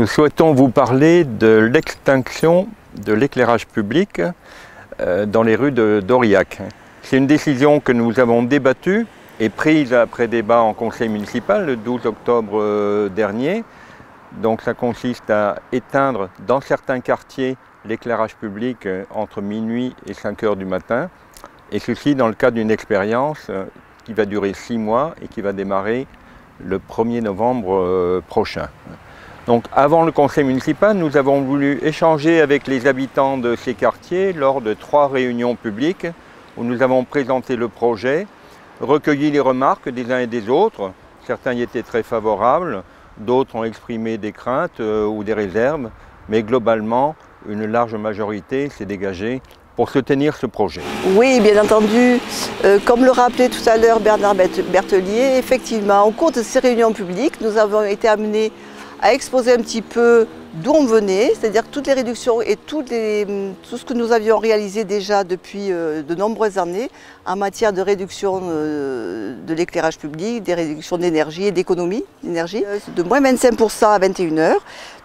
Nous souhaitons vous parler de l'extinction de l'éclairage public dans les rues d'Aurillac. C'est une décision que nous avons débattue et prise après débat en conseil municipal le 12 octobre dernier. Donc ça consiste à éteindre dans certains quartiers l'éclairage public entre minuit et 5 heures du matin. Et ceci dans le cadre d'une expérience qui va durer 6 mois et qui va démarrer le 1er novembre prochain. Donc avant le conseil municipal, nous avons voulu échanger avec les habitants de ces quartiers lors de 3 réunions publiques où nous avons présenté le projet, recueilli les remarques des uns et des autres. Certains y étaient très favorables, d'autres ont exprimé des craintes ou des réserves, mais globalement, une large majorité s'est dégagée pour soutenir ce projet. Oui, bien entendu, comme le rappelait tout à l'heure Bernard Berthelier, effectivement, au cours de ces réunions publiques, nous avons été amenés à exposer un petit peu d'où on venait, c'est-à-dire toutes les réductions et tout ce que nous avions réalisé déjà depuis de nombreuses années en matière de réduction de l'éclairage public, des réductions d'énergie et d'économie d'énergie, de moins 25% à 21 h,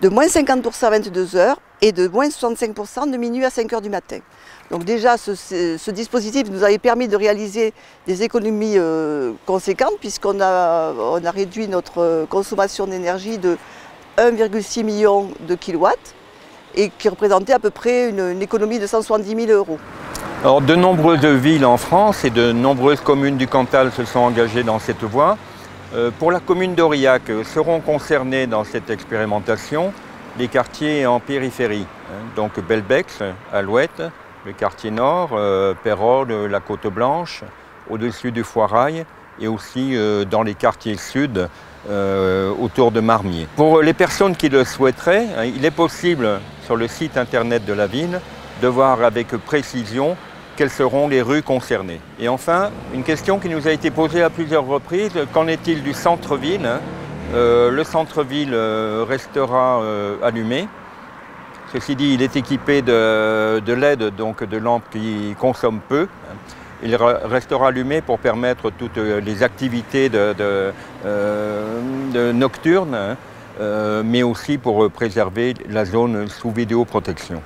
de moins 50% à 22 h et de moins 65% de minuit à 5 h du matin. Donc déjà, ce dispositif nous avait permis de réaliser des économies conséquentes puisqu'on a réduit notre consommation d'énergie de 1,6 million de kilowatts et qui représentait à peu près une économie de 170 000 €. Alors, de nombreuses villes en France et de nombreuses communes du Cantal se sont engagées dans cette voie. Pour la commune d'Aurillac, seront concernés dans cette expérimentation les quartiers en périphérie, donc Belbex, Alouette, le quartier nord, Pérols, la Côte Blanche, au-dessus du Foirail et aussi dans les quartiers sud, autour de Marmier. Pour les personnes qui le souhaiteraient, il est possible sur le site internet de la ville de voir avec précision quelles seront les rues concernées. Et enfin, une question qui nous a été posée à plusieurs reprises, qu'en est-il du centre-ville? Le centre-ville restera allumé. Ceci dit, il est équipé de LED, donc de lampes qui consomment peu. Il restera allumé pour permettre toutes les activités nocturnes, mais aussi pour préserver la zone sous vidéoprotection.